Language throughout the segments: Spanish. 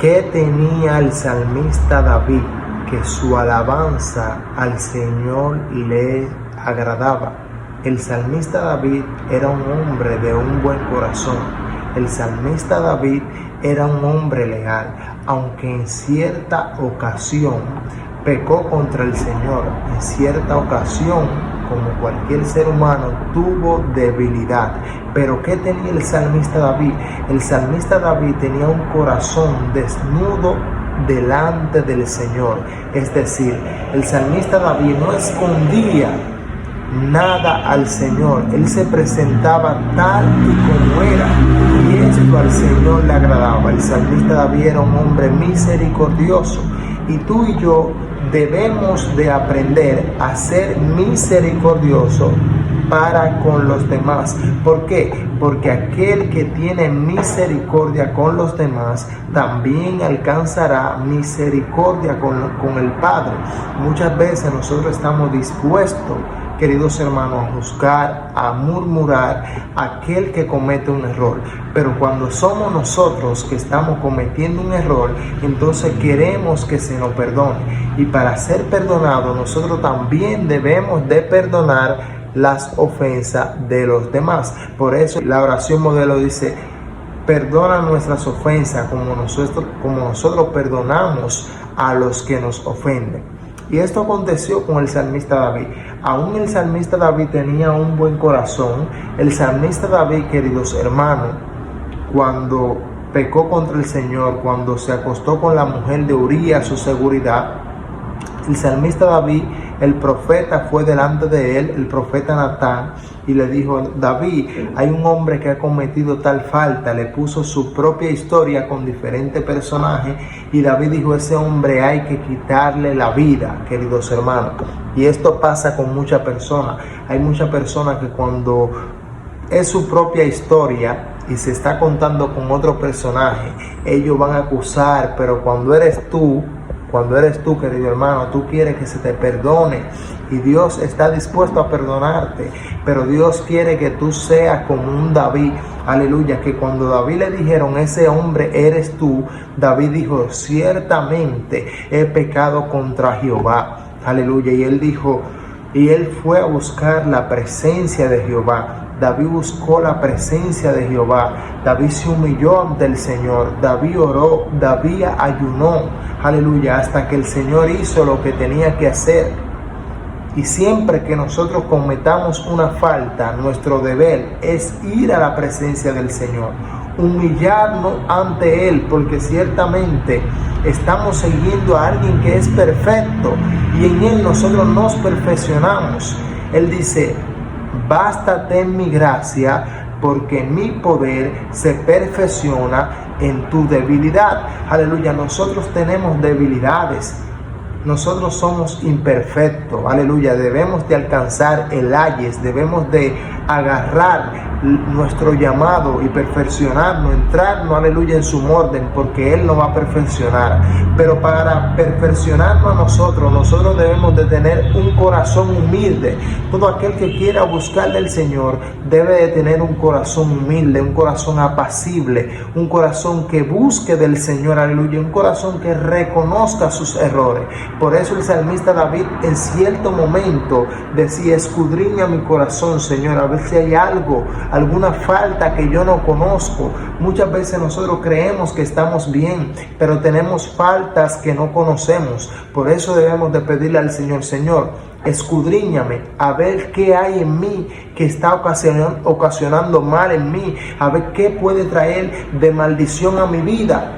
¿Qué tenía el salmista David? Que su alabanza al Señor le agradaba. El salmista David era un hombre de un buen corazón. El salmista David era un hombre leal, aunque en cierta ocasión pecó contra el Señor. En cierta ocasión, como cualquier ser humano, tuvo debilidad. Pero ¿qué tenía el salmista David? El salmista David tenía un corazón desnudo delante del Señor. Es decir, el salmista David no escondía nada al Señor. Él se presentaba tal y como era, y esto al Señor le agradaba. El salmista David era un hombre misericordioso, y tú y yo debemos de aprender a ser misericordiosos para con los demás. ¿Por qué? Porque aquel que tiene misericordia con los demás también alcanzará misericordia con el Padre. Muchas veces nosotros estamos dispuestos, queridos hermanos, a juzgar, a murmurar a aquel que comete un error. Pero cuando somos nosotros que estamos cometiendo un error, entonces queremos que se nos perdone. Y para ser perdonados, nosotros también debemos de perdonar las ofensas de los demás. Por eso la oración modelo dice: perdona nuestras ofensas como nosotros perdonamos a los que nos ofenden. Y esto aconteció con el salmista David. Aún el salmista David tenía un buen corazón. El salmista David, queridos hermanos, cuando pecó contra el Señor, cuando se acostó con la mujer de Urías, su seguridad, el salmista David, el profeta fue delante de él, el profeta Natán, y le dijo: David, hay un hombre que ha cometido tal falta. Le puso su propia historia con diferentes personajes, y David dijo: ese hombre hay que quitarle la vida, queridos hermanos. Y esto pasa con muchas personas. Hay muchas personas que cuando es su propia historia y se está contando con otro personaje, ellos van a acusar, pero cuando eres tú, querido hermano, tú quieres que se te perdone, y Dios está dispuesto a perdonarte, pero Dios quiere que tú seas como un David, aleluya, que cuando David le dijeron: ese hombre eres tú, David dijo: ciertamente he pecado contra Jehová, aleluya. Y él dijo, y él fue a buscar la presencia de Jehová. David buscó la presencia de Jehová. David se humilló ante el Señor. David oró. David ayunó. Aleluya. Hasta que el Señor hizo lo que tenía que hacer. Y siempre que nosotros cometamos una falta, nuestro deber es ir a la presencia del Señor, humillarnos ante Él, porque ciertamente estamos siguiendo a alguien que es perfecto, y en Él nosotros nos perfeccionamos. Él dice: bástate en mi gracia, porque mi poder se perfecciona en tu debilidad. Aleluya. Nosotros tenemos debilidades. Nosotros somos imperfectos, aleluya. Debemos de alcanzar el ayes, debemos de agarrar nuestro llamado y perfeccionarnos, entrarnos, aleluya, en su orden, porque Él nos va a perfeccionar. Pero para perfeccionarnos a nosotros debemos de tener un corazón humilde. Todo aquel que quiera buscarle al Señor debe de tener un corazón humilde, un corazón apacible, un corazón que busque del Señor, aleluya, un corazón que reconozca sus errores. Por eso el salmista David en cierto momento decía: escudriña mi corazón, Señor, a ver si hay algo, alguna falta que yo no conozco. Muchas veces nosotros creemos que estamos bien, pero tenemos faltas que no conocemos. Por eso debemos de pedirle al Señor: Señor, escudriñame, a ver qué hay en mí que está ocasionando mal en mí, a ver qué puede traer de maldición a mi vida.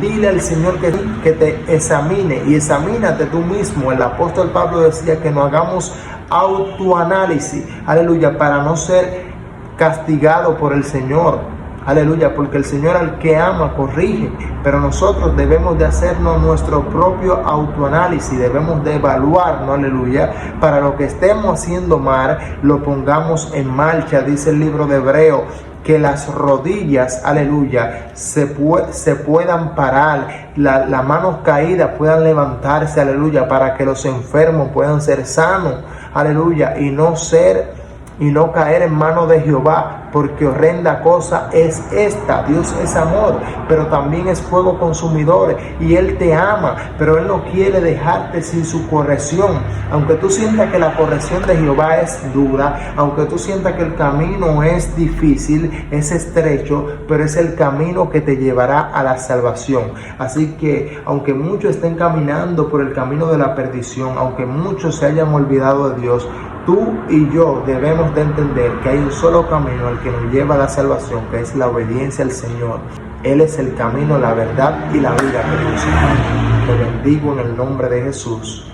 Dile al Señor que te examine, y examínate tú mismo. El apóstol Pablo decía que no hagamos autoanálisis, aleluya, para no ser castigado por el Señor, aleluya, porque el Señor al que ama corrige. Pero nosotros debemos de hacernos nuestro propio autoanálisis, debemos de evaluarnos, aleluya, para lo que estemos haciendo mal lo pongamos en marcha. Dice el libro de Hebreos que las rodillas, aleluya, se puedan parar, las manos caídas puedan levantarse, aleluya, para que los enfermos puedan ser sanos, aleluya, y no caer en manos de Jehová. porque horrenda cosa es esta. Dios es amor, pero también es fuego consumidor, y Él te ama, pero Él no quiere dejarte sin su corrección. Aunque tú sientas que la corrección de Jehová es dura, aunque tú sientas que el camino es difícil, es estrecho, pero es el camino que te llevará a la salvación. Así que aunque muchos estén caminando por el camino de la perdición, aunque muchos se hayan olvidado de Dios, tú y yo debemos de entender que hay un solo camino al que nos lleva a la salvación, que es la obediencia al Señor. Él es el camino, la verdad y la vida, queridos hermanos. Te bendigo en el nombre de Jesús.